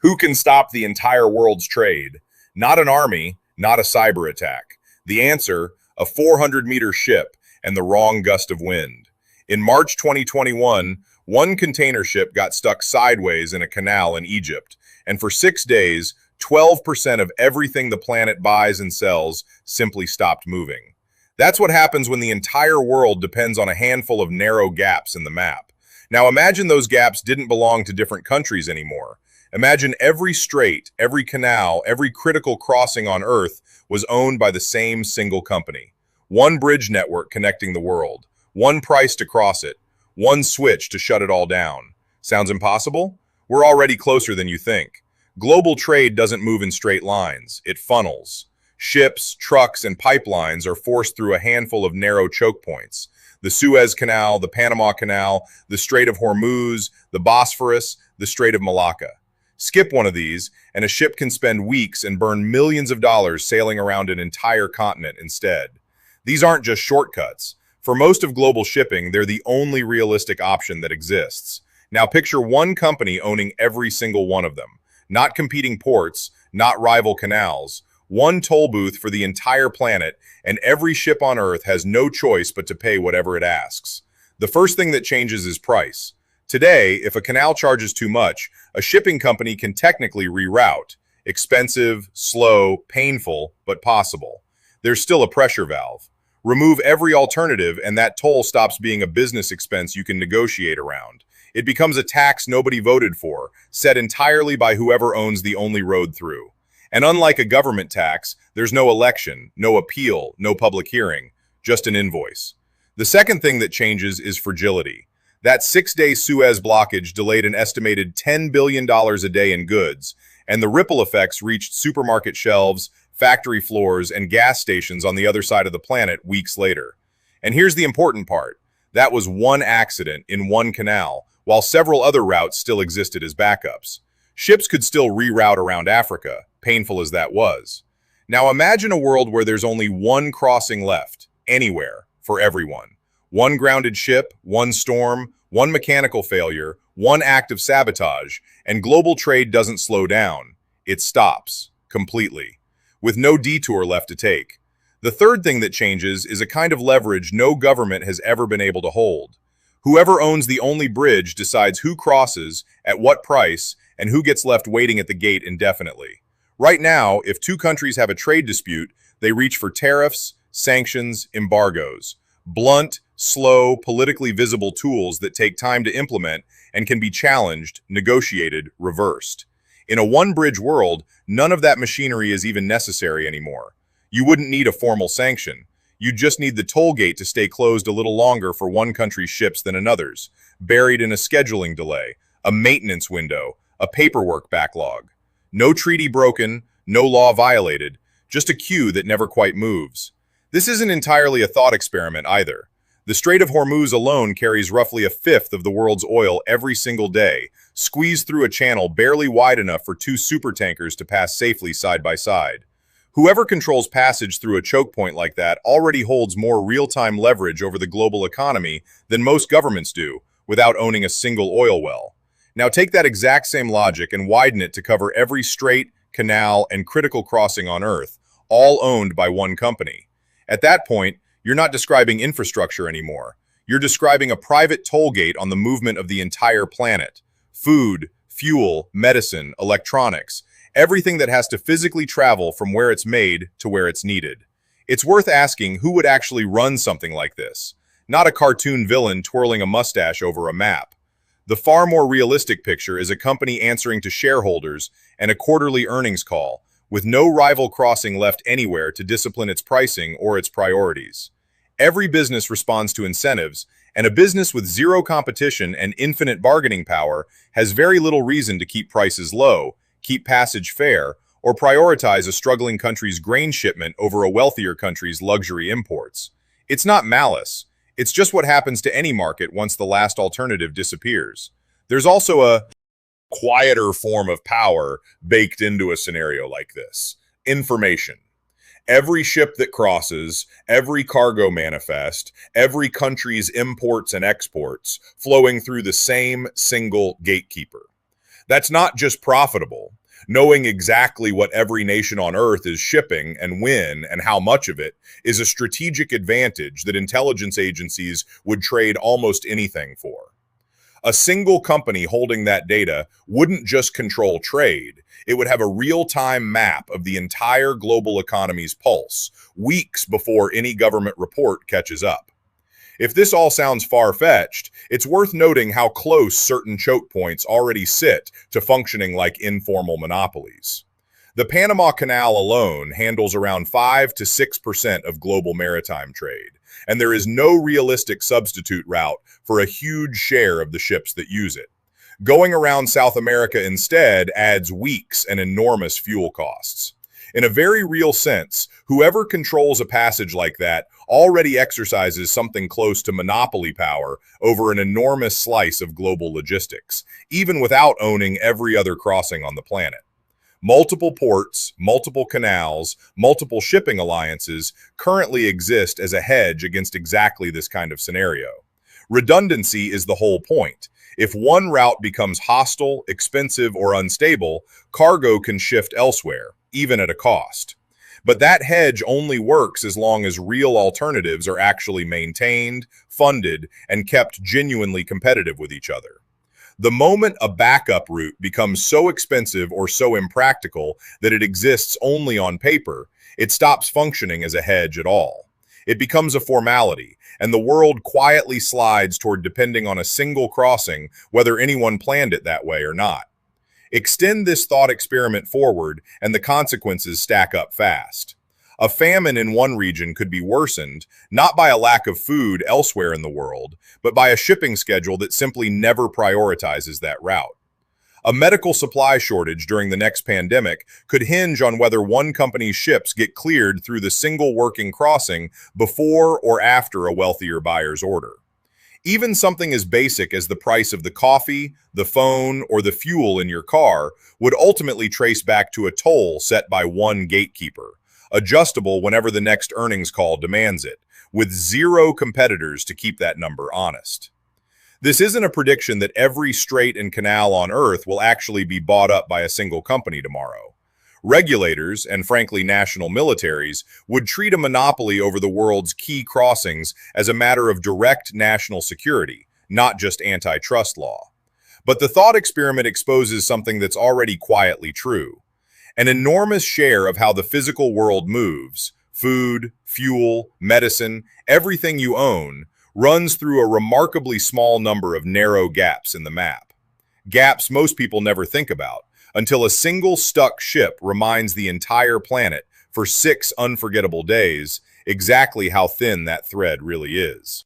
Who can stop the entire world's trade? Not an army, not a cyber attack. The answer, a 400-meter ship and the wrong gust of wind. In March 2021, one container ship got stuck sideways in a canal in Egypt, and for 6 days, 12% of everything the planet buys and sells simply stopped moving. That's what happens when the entire world depends on a handful of narrow gaps in the map. Now imagine those gaps didn't belong to different countries anymore. Imagine every strait, every canal, every critical crossing on Earth was owned by the same single company. One bridge network connecting the world, one price to cross it, one switch to shut it all down. Sounds impossible? We're already closer than you think. Global trade doesn't move in straight lines, it funnels. Ships, trucks, and pipelines are forced through a handful of narrow choke points. The Suez Canal, the Panama Canal, the Strait of Hormuz, the Bosphorus, the Strait of Malacca. Skip one of these, and a ship can spend weeks and burn millions of dollars sailing around an entire continent instead. These aren't just shortcuts. For most of global shipping, they're the only realistic option that exists. Now picture one company owning every single one of them. Not competing ports, not rival canals. One toll booth for the entire planet, and every ship on Earth has no choice but to pay whatever it asks. The first thing that changes is price. Today, if a canal charges too much, a shipping company can technically reroute. Expensive, slow, painful, but possible. There's still a pressure valve. Remove every alternative and that toll stops being a business expense you can negotiate around. It becomes a tax nobody voted for, set entirely by whoever owns the only road through. And unlike a government tax, there's no election, no appeal, no public hearing, just an invoice. The second thing that changes is fragility. That 6-day Suez blockage delayed an estimated $10 billion a day in goods, and the ripple effects reached supermarket shelves, factory floors, and gas stations on the other side of the planet weeks later. And here's the important part. That was one accident in one canal, while several other routes still existed as backups. Ships could still reroute around Africa, painful as that was. Now imagine a world where there's only one crossing left, anywhere, for everyone. One grounded ship, one storm, one mechanical failure, one act of sabotage, and global trade doesn't slow down. It stops, completely, with no detour left to take. The third thing that changes is a kind of leverage no government has ever been able to hold. Whoever owns the only bridge decides who crosses, at what price, and who gets left waiting at the gate indefinitely. Right now, if two countries have a trade dispute, they reach for tariffs, sanctions, embargoes. Blunt, slow, politically visible tools that take time to implement and can be challenged, negotiated, reversed. In a one-bridge world, none of that machinery is even necessary anymore. You wouldn't need a formal sanction. You'd just need the toll gate to stay closed a little longer for one country's ships than another's, buried in a scheduling delay, a maintenance window, a paperwork backlog. No treaty broken, no law violated, just a queue that never quite moves. This isn't entirely a thought experiment either. The Strait of Hormuz alone carries roughly a fifth of the world's oil every single day, squeezed through a channel barely wide enough for two supertankers to pass safely side by side. Whoever controls passage through a choke point like that already holds more real-time leverage over the global economy than most governments do, without owning a single oil well. Now take that exact same logic and widen it to cover every strait, canal, and critical crossing on Earth, all owned by one company. At that point, you're not describing infrastructure anymore. You're describing a private toll gate on the movement of the entire planet. Food, fuel, medicine, electronics, everything that has to physically travel from where it's made to where it's needed. It's worth asking who would actually run something like this. Not a cartoon villain twirling a mustache over a map. The far more realistic picture is a company answering to shareholders and a quarterly earnings call, with no rival crossing left anywhere to discipline its pricing or its priorities. Every business responds to incentives, and a business with zero competition and infinite bargaining power has very little reason to keep prices low, keep passage fair, or prioritize a struggling country's grain shipment over a wealthier country's luxury imports. It's not malice. It's just what happens to any market once the last alternative disappears. There's also a quieter form of power baked into a scenario like this. Information. Every ship that crosses, every cargo manifest, every country's imports and exports flowing through the same single gatekeeper. That's not just profitable. Knowing exactly what every nation on Earth is shipping and when and how much of it is a strategic advantage that intelligence agencies would trade almost anything for. A single company holding that data wouldn't just control trade, it would have a real-time map of the entire global economy's pulse, weeks before any government report catches up. If this all sounds far-fetched, it's worth noting how close certain choke points already sit to functioning like informal monopolies. The Panama Canal alone handles around 5 to 6% of global maritime trade, and there is no realistic substitute route for a huge share of the ships that use it. Going around South America instead adds weeks and enormous fuel costs. In a very real sense, whoever controls a passage like that already exercises something close to monopoly power over an enormous slice of global logistics, even without owning every other crossing on the planet. Multiple ports, multiple canals, multiple shipping alliances currently exist as a hedge against exactly this kind of scenario. Redundancy is the whole point. If one route becomes hostile, expensive, or unstable, cargo can shift elsewhere, even at a cost. But that hedge only works as long as real alternatives are actually maintained, funded, and kept genuinely competitive with each other. The moment a backup route becomes so expensive or so impractical that it exists only on paper, it stops functioning as a hedge at all. It becomes a formality, and the world quietly slides toward depending on a single crossing, whether anyone planned it that way or not. Extend this thought experiment forward, and the consequences stack up fast. A famine in one region could be worsened, not by a lack of food elsewhere in the world, but by a shipping schedule that simply never prioritizes that route. A medical supply shortage during the next pandemic could hinge on whether one company's ships get cleared through the single working crossing before or after a wealthier buyer's order. Even something as basic as the price of the coffee, the phone, or the fuel in your car would ultimately trace back to a toll set by one gatekeeper, adjustable whenever the next earnings call demands it, with zero competitors to keep that number honest. This isn't a prediction that every strait and canal on Earth will actually be bought up by a single company tomorrow. Regulators, and frankly national militaries, would treat a monopoly over the world's key crossings as a matter of direct national security, not just antitrust law. But the thought experiment exposes something that's already quietly true. An enormous share of how the physical world moves, food, fuel, medicine, everything you own, runs through a remarkably small number of narrow gaps in the map. Gaps most people never think about, until a single stuck ship reminds the entire planet for 6 unforgettable days exactly how thin that thread really is.